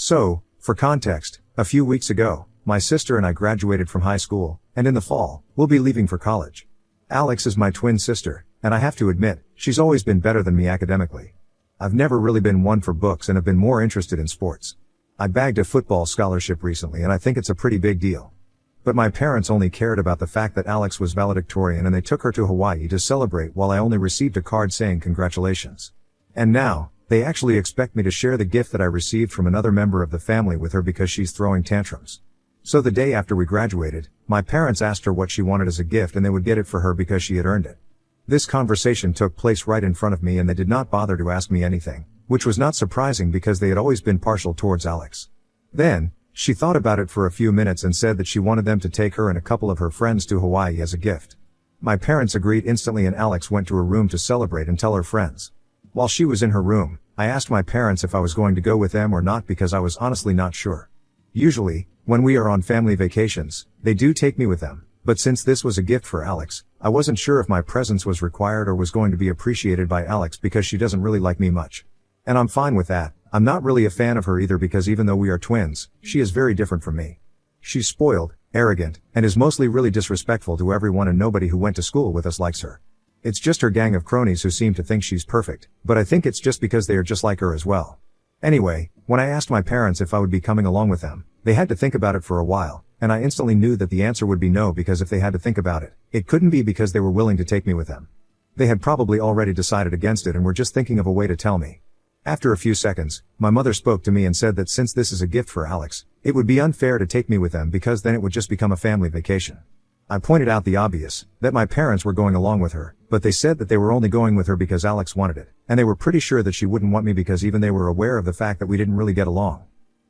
So, for context, a few weeks ago, my sister and I graduated from high school, and in the fall, we'll be leaving for college. Alex is my twin sister, and I have to admit, she's always been better than me academically. I've never really been one for books and have been more interested in sports. I bagged a football scholarship recently and I think it's a pretty big deal. But my parents only cared about the fact that Alex was valedictorian and they took her to Hawaii to celebrate while I only received a card saying congratulations. And now, they actually expect me to share the gift that I received from another member of the family with her because she's throwing tantrums. So the day after we graduated, my parents asked her what she wanted as a gift and they would get it for her because she had earned it. This conversation took place right in front of me and they did not bother to ask me anything, which was not surprising because they had always been partial towards Alex. Then, she thought about it for a few minutes and said that she wanted them to take her and a couple of her friends to Hawaii as a gift. My parents agreed instantly and Alex went to her room to celebrate and tell her friends. While she was in her room, I asked my parents if I was going to go with them or not because I was honestly not sure. Usually, when we are on family vacations, they do take me with them, but since this was a gift for Alex, I wasn't sure if my presence was required or was going to be appreciated by Alex because she doesn't really like me much. And I'm fine with that. I'm not really a fan of her either because even though we are twins, she is very different from me. She's spoiled, arrogant, and is mostly really disrespectful to everyone and nobody who went to school with us likes her. It's just her gang of cronies who seem to think she's perfect, but I think it's just because they are just like her as well. Anyway, when I asked my parents if I would be coming along with them, they had to think about it for a while, and I instantly knew that the answer would be no because if they had to think about it, it couldn't be because they were willing to take me with them. They had probably already decided against it and were just thinking of a way to tell me. After a few seconds, my mother spoke to me and said that since this is a gift for Alex, it would be unfair to take me with them because then it would just become a family vacation. I pointed out the obvious, that my parents were going along with her, but they said that they were only going with her because Alex wanted it, and they were pretty sure that she wouldn't want me because even they were aware of the fact that we didn't really get along.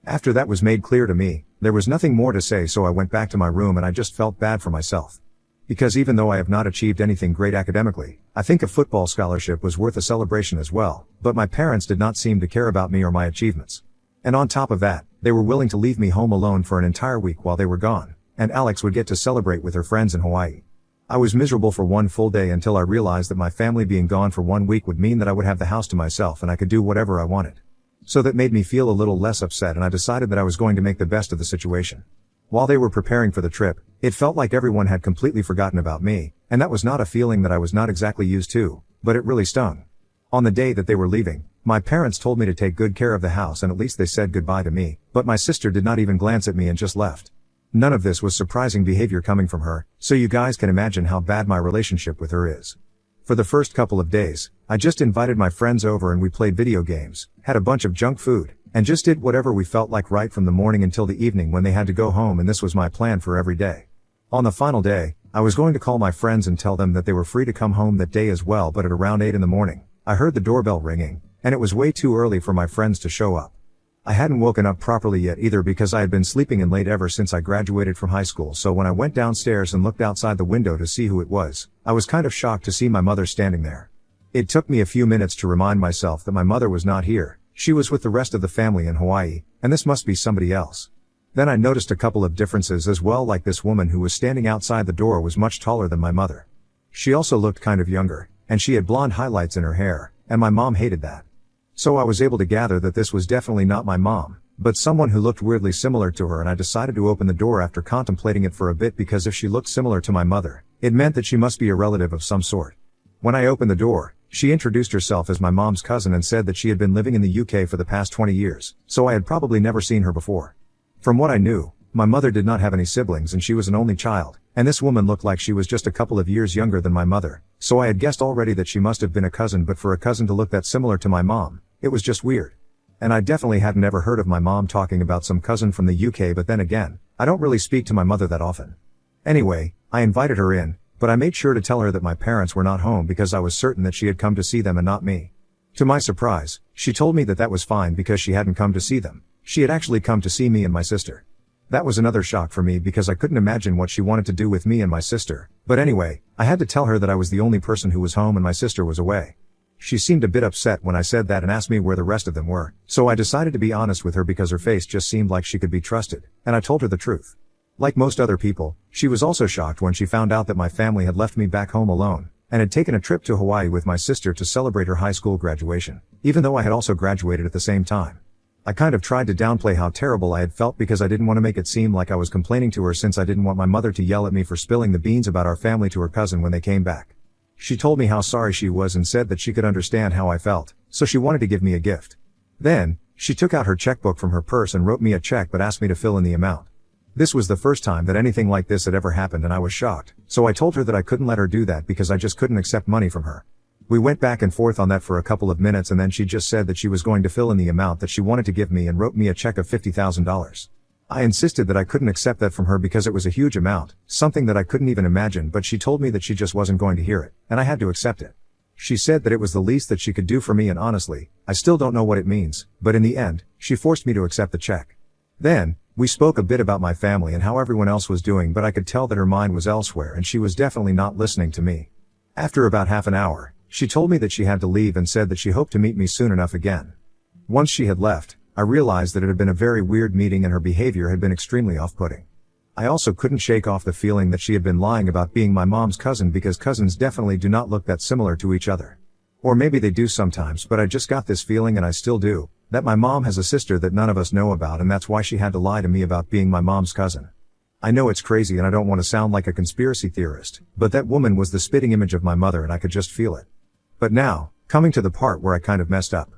After that was made clear to me, there was nothing more to say so I went back to my room and I just felt bad for myself. Because even though I have not achieved anything great academically, I think a football scholarship was worth a celebration as well, but my parents did not seem to care about me or my achievements. And on top of that, they were willing to leave me home alone for an entire week while they were gone, and Alex would get to celebrate with her friends in Hawaii. I was miserable for one full day until I realized that my family being gone for 1 week would mean that I would have the house to myself and I could do whatever I wanted. So that made me feel a little less upset and I decided that I was going to make the best of the situation. While they were preparing for the trip, it felt like everyone had completely forgotten about me, and that was not a feeling that I was not exactly used to, but it really stung. On the day that they were leaving, my parents told me to take good care of the house and at least they said goodbye to me, but my sister did not even glance at me and just left. None of this was surprising behavior coming from her, so you guys can imagine how bad my relationship with her is. For the first couple of days, I just invited my friends over and we played video games, had a bunch of junk food, and just did whatever we felt like right from the morning until the evening when they had to go home, and this was my plan for every day. On the final day, I was going to call my friends and tell them that they were free to come home that day as well, but at around 8 in the morning, I heard the doorbell ringing, and it was way too early for my friends to show up. I hadn't woken up properly yet either because I had been sleeping in late ever since I graduated from high school, so when I went downstairs and looked outside the window to see who it was, I was kind of shocked to see my mother standing there. It took me a few minutes to remind myself that my mother was not here. She was with the rest of the family in Hawaii, and this must be somebody else. Then I noticed a couple of differences as well, like this woman who was standing outside the door was much taller than my mother. She also looked kind of younger, and she had blonde highlights in her hair, and my mom hated that. So I was able to gather that this was definitely not my mom, but someone who looked weirdly similar to her, and I decided to open the door after contemplating it for a bit because if she looked similar to my mother, it meant that she must be a relative of some sort. When I opened the door, she introduced herself as my mom's cousin and said that she had been living in the UK for the past 20 years, so I had probably never seen her before. From what I knew, my mother did not have any siblings and she was an only child, and this woman looked like she was just a couple of years younger than my mother, so I had guessed already that she must have been a cousin, but for a cousin to look that similar to my mom, it was just weird. And I definitely hadn't ever heard of my mom talking about some cousin from the UK, but then again, I don't really speak to my mother that often. Anyway, I invited her in, but I made sure to tell her that my parents were not home because I was certain that she had come to see them and not me. To my surprise, she told me that that was fine because she hadn't come to see them. She had actually come to see me and my sister. That was another shock for me because I couldn't imagine what she wanted to do with me and my sister, but anyway, I had to tell her that I was the only person who was home and my sister was away. She seemed a bit upset when I said that and asked me where the rest of them were, so I decided to be honest with her because her face just seemed like she could be trusted, and I told her the truth. Like most other people, she was also shocked when she found out that my family had left me back home alone, and had taken a trip to Hawaii with my sister to celebrate her high school graduation, even though I had also graduated at the same time. I kind of tried to downplay how terrible I had felt because I didn't want to make it seem like I was complaining to her, since I didn't want my mother to yell at me for spilling the beans about our family to her cousin when they came back. She told me how sorry she was and said that she could understand how I felt, so she wanted to give me a gift. Then, she took out her checkbook from her purse and wrote me a check but asked me to fill in the amount. This was the first time that anything like this had ever happened and I was shocked, so I told her that I couldn't let her do that because I just couldn't accept money from her. We went back and forth on that for a couple of minutes and then she just said that she was going to fill in the amount that she wanted to give me and wrote me a check of $50,000. I insisted that I couldn't accept that from her because it was a huge amount, something that I couldn't even imagine, but she told me that she just wasn't going to hear it, and I had to accept it. She said that it was the least that she could do for me, and honestly, I still don't know what it means, but in the end, she forced me to accept the check. Then, we spoke a bit about my family and how everyone else was doing, but I could tell that her mind was elsewhere and she was definitely not listening to me. After about half an hour, she told me that she had to leave and said that she hoped to meet me soon enough again. Once she had left, I realized that it had been a very weird meeting and her behavior had been extremely off-putting. I also couldn't shake off the feeling that she had been lying about being my mom's cousin, because cousins definitely do not look that similar to each other. Or maybe they do sometimes, but I just got this feeling, and I still do, that my mom has a sister that none of us know about, and that's why she had to lie to me about being my mom's cousin. I know it's crazy and I don't want to sound like a conspiracy theorist, but that woman was the spitting image of my mother and I could just feel it. But now, coming to the part where I kind of messed up.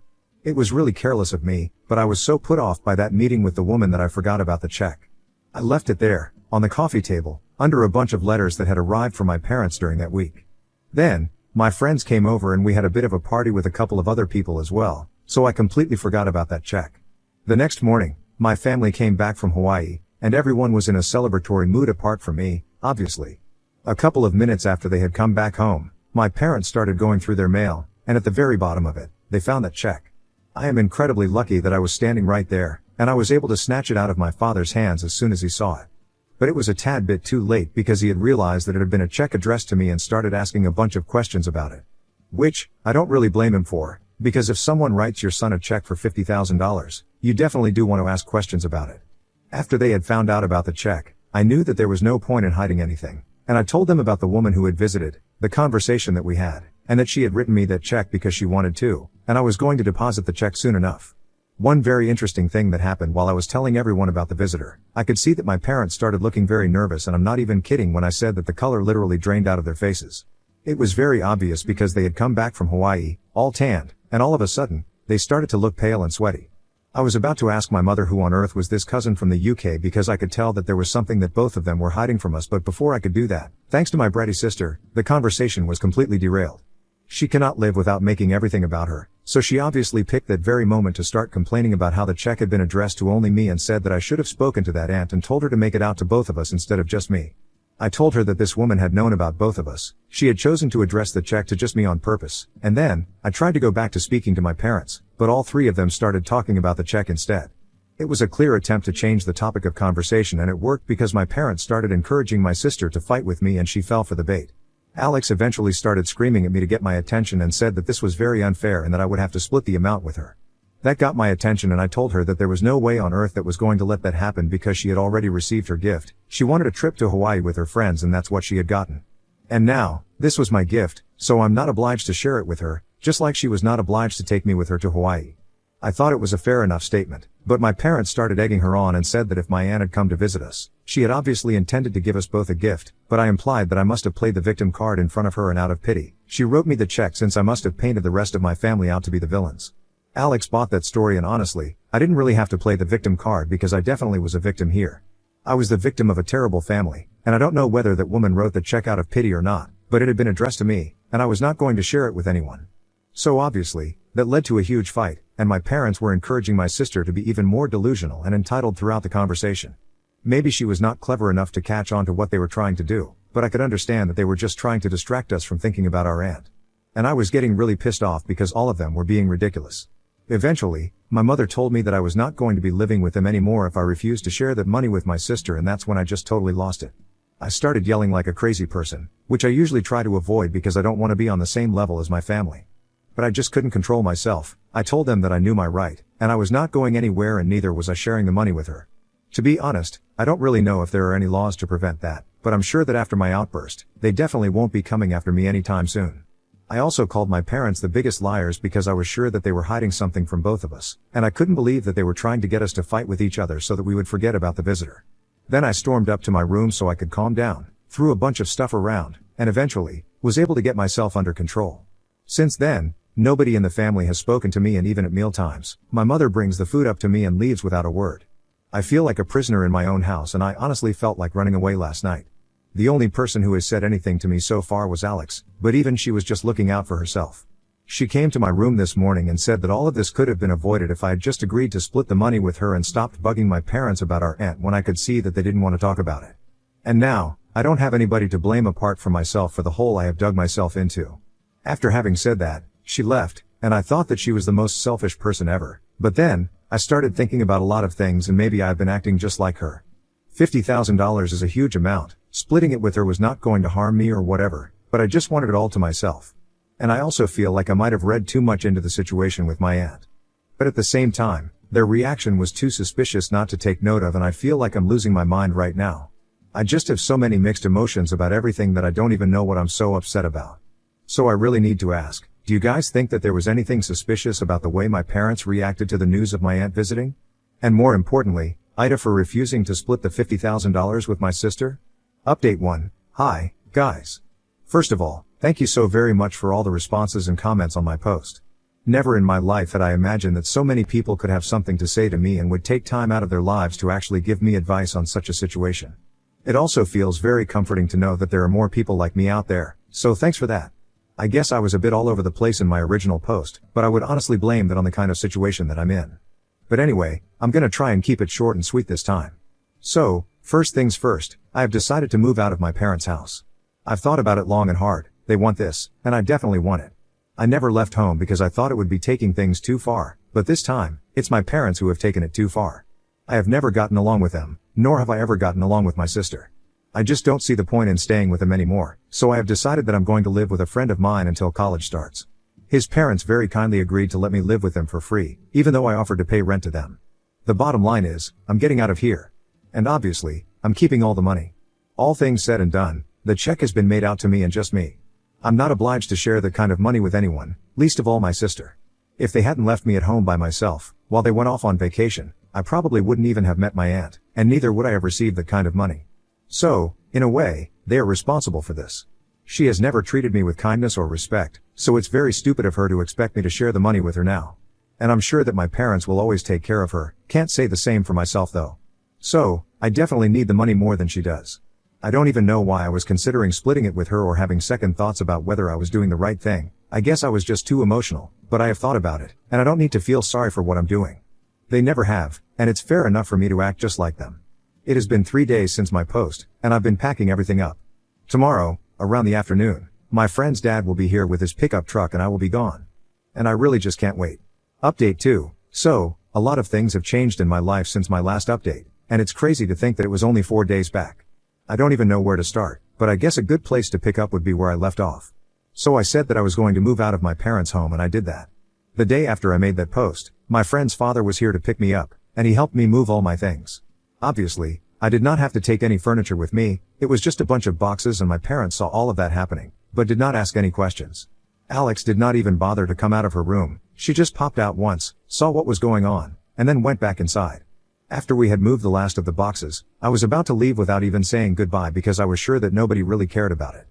It was really careless of me, but I was so put off by that meeting with the woman that I forgot about the check. I left it there, on the coffee table, under a bunch of letters that had arrived from my parents during that week. Then, my friends came over and we had a bit of a party with a couple of other people as well, so I completely forgot about that check. The next morning, my family came back from Hawaii, and everyone was in a celebratory mood apart from me, obviously. A couple of minutes after they had come back home, my parents started going through their mail, and at the very bottom of it, they found that check. I am incredibly lucky that I was standing right there, and I was able to snatch it out of my father's hands as soon as he saw it. But it was a tad bit too late because he had realized that it had been a check addressed to me and started asking a bunch of questions about it. Which, I don't really blame him for, because if someone writes your son a check for $50,000, you definitely do want to ask questions about it. After they had found out about the check, I knew that there was no point in hiding anything, and I told them about the woman who had visited, the conversation that we had, and that she had written me that check because she wanted to, and I was going to deposit the check soon enough. One very interesting thing that happened while I was telling everyone about the visitor, I could see that my parents started looking very nervous, and I'm not even kidding when I said that the color literally drained out of their faces. It was very obvious because they had come back from Hawaii, all tanned, and all of a sudden, they started to look pale and sweaty. I was about to ask my mother who on earth was this cousin from the UK because I could tell that there was something that both of them were hiding from us, but before I could do that, thanks to my bratty sister, the conversation was completely derailed. She cannot live without making everything about her, so she obviously picked that very moment to start complaining about how the check had been addressed to only me and said that I should have spoken to that aunt and told her to make it out to both of us instead of just me. I told her that this woman had known about both of us, she had chosen to address the check to just me on purpose, and then, I tried to go back to speaking to my parents, but all three of them started talking about the check instead. It was a clear attempt to change the topic of conversation, and it worked because my parents started encouraging my sister to fight with me and she fell for the bait. Alex eventually started screaming at me to get my attention and said that this was very unfair and that I would have to split the amount with her. That got my attention and I told her that there was no way on earth that was going to let that happen because she had already received her gift. She wanted a trip to Hawaii with her friends and that's what she had gotten. And now, this was my gift, so I'm not obliged to share it with her, just like she was not obliged to take me with her to Hawaii. I thought it was a fair enough statement, but my parents started egging her on and said that if my aunt had come to visit us, she had obviously intended to give us both a gift, but I implied that I must have played the victim card in front of her and out of pity, she wrote me the check since I must have painted the rest of my family out to be the villains. Alex bought that story and honestly, I didn't really have to play the victim card because I definitely was a victim here. I was the victim of a terrible family, and I don't know whether that woman wrote the check out of pity or not, but it had been addressed to me, and I was not going to share it with anyone. So obviously, that led to a huge fight, and my parents were encouraging my sister to be even more delusional and entitled throughout the conversation. Maybe she was not clever enough to catch on to what they were trying to do, but I could understand that they were just trying to distract us from thinking about our aunt. And I was getting really pissed off because all of them were being ridiculous. Eventually, my mother told me that I was not going to be living with them anymore if I refused to share that money with my sister, and that's when I just totally lost it. I started yelling like a crazy person, which I usually try to avoid because I don't want to be on the same level as my family. But I just couldn't control myself. I told them that I knew my right, and I was not going anywhere, and neither was I sharing the money with her. To be honest, I don't really know if there are any laws to prevent that, but I'm sure that after my outburst, they definitely won't be coming after me anytime soon. I also called my parents the biggest liars because I was sure that they were hiding something from both of us, and I couldn't believe that they were trying to get us to fight with each other so that we would forget about the visitor. Then I stormed up to my room so I could calm down, threw a bunch of stuff around, and eventually, was able to get myself under control. Since then, nobody in the family has spoken to me, and even at mealtimes, my mother brings the food up to me and leaves without a word. I feel like a prisoner in my own house, and I honestly felt like running away last night. The only person who has said anything to me so far was Alex, but even she was just looking out for herself. She came to my room this morning and said that all of this could have been avoided if I had just agreed to split the money with her and stopped bugging my parents about our aunt when I could see that they didn't want to talk about it. And now, I don't have anybody to blame apart from myself for the hole I have dug myself into. After having said that, she left, and I thought that she was the most selfish person ever, but then, I started thinking about a lot of things, and maybe I've been acting just like her. $50,000 is a huge amount. Splitting it with her was not going to harm me or whatever, but I just wanted it all to myself. And I also feel like I might have read too much into the situation with my aunt. But at the same time, their reaction was too suspicious not to take note of, and I feel like I'm losing my mind right now. I just have so many mixed emotions about everything that I don't even know what I'm so upset about. So I really need to ask, do you guys think that there was anything suspicious about the way my parents reacted to the news of my aunt visiting? And more importantly, Ida for refusing to split the $50,000 with my sister? Update 1. Hi, guys. First of all, thank you so very much for all the responses and comments on my post. Never in my life had I imagined that so many people could have something to say to me and would take time out of their lives to actually give me advice on such a situation. It also feels very comforting to know that there are more people like me out there, so thanks for that. I guess I was a bit all over the place in my original post, but I would honestly blame that on the kind of situation that I'm in. But anyway, I'm gonna try and keep it short and sweet this time. So, first things first, I have decided to move out of my parents' house. I've thought about it long and hard. They want this, and I definitely want it. I never left home because I thought it would be taking things too far, but this time, it's my parents who have taken it too far. I have never gotten along with them, nor have I ever gotten along with my sister. I just don't see the point in staying with them anymore, so I have decided that I'm going to live with a friend of mine until college starts. His parents very kindly agreed to let me live with them for free, even though I offered to pay rent to them. The bottom line is, I'm getting out of here. And obviously, I'm keeping all the money. All things said and done, the check has been made out to me and just me. I'm not obliged to share that kind of money with anyone, least of all my sister. If they hadn't left me at home by myself, while they went off on vacation, I probably wouldn't even have met my aunt, and neither would I have received that kind of money. So, in a way, they are responsible for this. She has never treated me with kindness or respect, so it's very stupid of her to expect me to share the money with her now. And I'm sure that my parents will always take care of her, can't say the same for myself though. So, I definitely need the money more than she does. I don't even know why I was considering splitting it with her or having second thoughts about whether I was doing the right thing. I guess I was just too emotional, but I have thought about it, and I don't need to feel sorry for what I'm doing. They never have, and it's fair enough for me to act just like them. It has been 3 days since my post, and I've been packing everything up. Tomorrow, around the afternoon, my friend's dad will be here with his pickup truck and I will be gone. And I really just can't wait. Update 2. So, a lot of things have changed in my life since my last update, and it's crazy to think that it was only 4 days back. I don't even know where to start, but I guess a good place to pick up would be where I left off. So I said that I was going to move out of my parents' home, and I did that. The day after I made that post, my friend's father was here to pick me up, and he helped me move all my things. Obviously, I did not have to take any furniture with me, it was just a bunch of boxes, and my parents saw all of that happening, but did not ask any questions. Alex did not even bother to come out of her room, she just popped out once, saw what was going on, and then went back inside. After we had moved the last of the boxes, I was about to leave without even saying goodbye because I was sure that nobody really cared about it.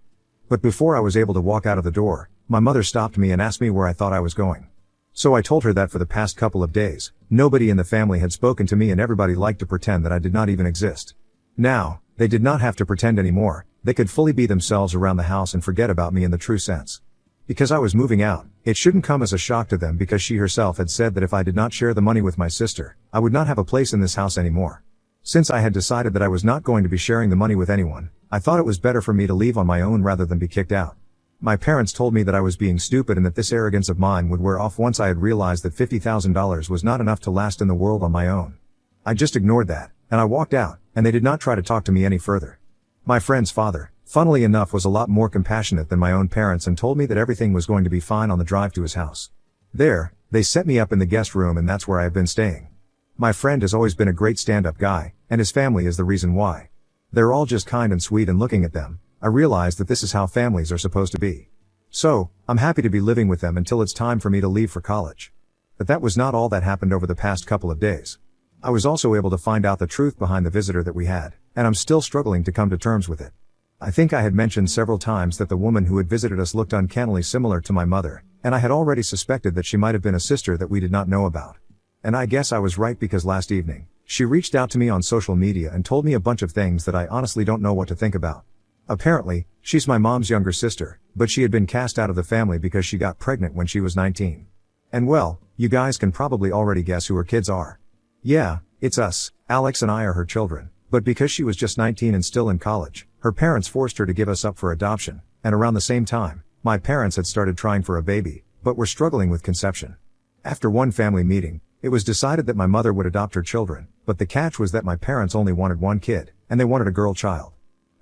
But before I was able to walk out of the door, my mother stopped me and asked me where I thought I was going. So I told her that for the past couple of days, nobody in the family had spoken to me and everybody liked to pretend that I did not even exist. Now, they did not have to pretend anymore, they could fully be themselves around the house and forget about me in the true sense. Because I was moving out, it shouldn't come as a shock to them because she herself had said that if I did not share the money with my sister, I would not have a place in this house anymore. Since I had decided that I was not going to be sharing the money with anyone, I thought it was better for me to leave on my own rather than be kicked out. My parents told me that I was being stupid and that this arrogance of mine would wear off once I had realized that $50,000 was not enough to last in the world on my own. I just ignored that, and I walked out, and they did not try to talk to me any further. My friend's father, funnily enough, was a lot more compassionate than my own parents and told me that everything was going to be fine on the drive to his house. There, they set me up in the guest room and that's where I have been staying. My friend has always been a great stand-up guy, and his family is the reason why. They're all just kind and sweet, and looking at them, I realized that this is how families are supposed to be. So, I'm happy to be living with them until it's time for me to leave for college. But that was not all that happened over the past couple of days. I was also able to find out the truth behind the visitor that we had, and I'm still struggling to come to terms with it. I think I had mentioned several times that the woman who had visited us looked uncannily similar to my mother, and I had already suspected that she might have been a sister that we did not know about. And I guess I was right, because last evening, she reached out to me on social media and told me a bunch of things that I honestly don't know what to think about. Apparently, she's my mom's younger sister, but she had been cast out of the family because she got pregnant when she was 19. And well, you guys can probably already guess who her kids are. Yeah, it's us. Alex and I are her children, but because she was just 19 and still in college, her parents forced her to give us up for adoption, and around the same time, my parents had started trying for a baby, but were struggling with conception. After one family meeting, it was decided that my mother would adopt her children, but the catch was that my parents only wanted one kid, and they wanted a girl child.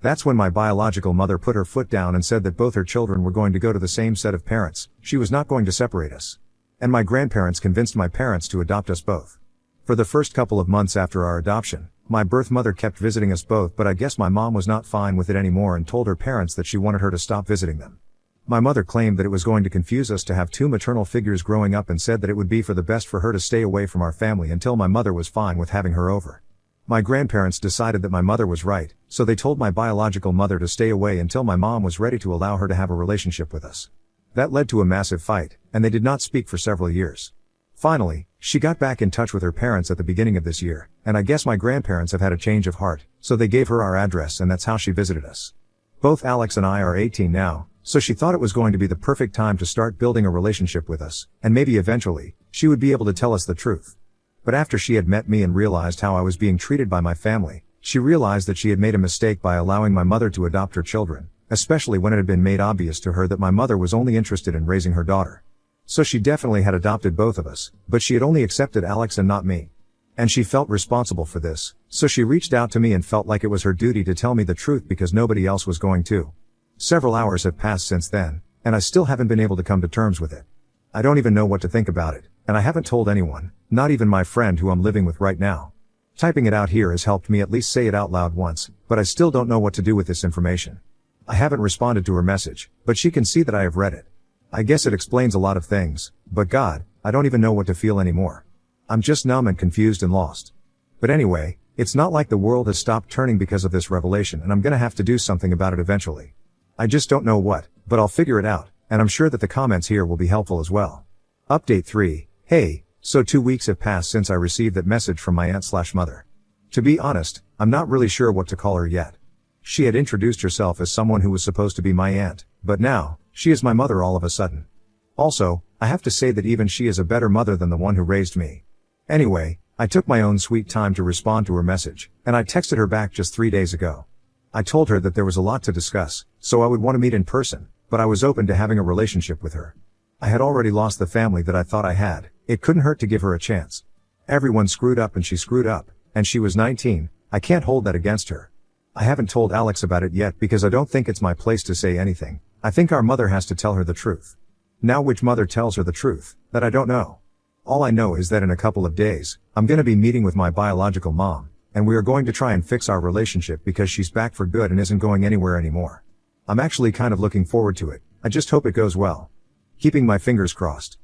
That's when my biological mother put her foot down and said that both her children were going to go to the same set of parents, she was not going to separate us. And my grandparents convinced my parents to adopt us both. For the first couple of months after our adoption, my birth mother kept visiting us both, but I guess my mom was not fine with it anymore and told her parents that she wanted her to stop visiting them. My mother claimed that it was going to confuse us to have two maternal figures growing up, and said that it would be for the best for her to stay away from our family until my mother was fine with having her over. My grandparents decided that my mother was right, so they told my biological mother to stay away until my mom was ready to allow her to have a relationship with us. That led to a massive fight, and they did not speak for several years. Finally, she got back in touch with her parents at the beginning of this year, and I guess my grandparents have had a change of heart, so they gave her our address, and that's how she visited us. Both Alex and I are 18 now, so she thought it was going to be the perfect time to start building a relationship with us, and maybe eventually, she would be able to tell us the truth. But after she had met me and realized how I was being treated by my family, she realized that she had made a mistake by allowing my mother to adopt her children, especially when it had been made obvious to her that my mother was only interested in raising her daughter. So she definitely had adopted both of us, but she had only accepted Alex and not me. And she felt responsible for this, so she reached out to me and felt like it was her duty to tell me the truth because nobody else was going to. Several hours have passed since then, and I still haven't been able to come to terms with it. I don't even know what to think about it, and I haven't told anyone, not even my friend who I'm living with right now. Typing it out here has helped me at least say it out loud once, but I still don't know what to do with this information. I haven't responded to her message, but she can see that I have read it. I guess it explains a lot of things, but God, I don't even know what to feel anymore. I'm just numb and confused and lost. But anyway, it's not like the world has stopped turning because of this revelation, and I'm gonna have to do something about it eventually. I just don't know what, but I'll figure it out, and I'm sure that the comments here will be helpful as well. Update 3. Hey, so 2 weeks have passed since I received that message from my aunt/mother. To be honest, I'm not really sure what to call her yet. She had introduced herself as someone who was supposed to be my aunt, but now, she is my mother all of a sudden. Also, I have to say that even she is a better mother than the one who raised me. Anyway, I took my own sweet time to respond to her message, and I texted her back just 3 days ago. I told her that there was a lot to discuss, so I would want to meet in person, but I was open to having a relationship with her. I had already lost the family that I thought I had, it couldn't hurt to give her a chance. Everyone screwed up and she screwed up, and she was 19, I can't hold that against her. I haven't told Alex about it yet because I don't think it's my place to say anything. I think our mother has to tell her the truth. Now which mother tells her the truth, that I don't know. All I know is that in a couple of days, I'm gonna be meeting with my biological mom, and we are going to try and fix our relationship because she's back for good and isn't going anywhere anymore. I'm actually kind of looking forward to it, I just hope it goes well. Keeping my fingers crossed.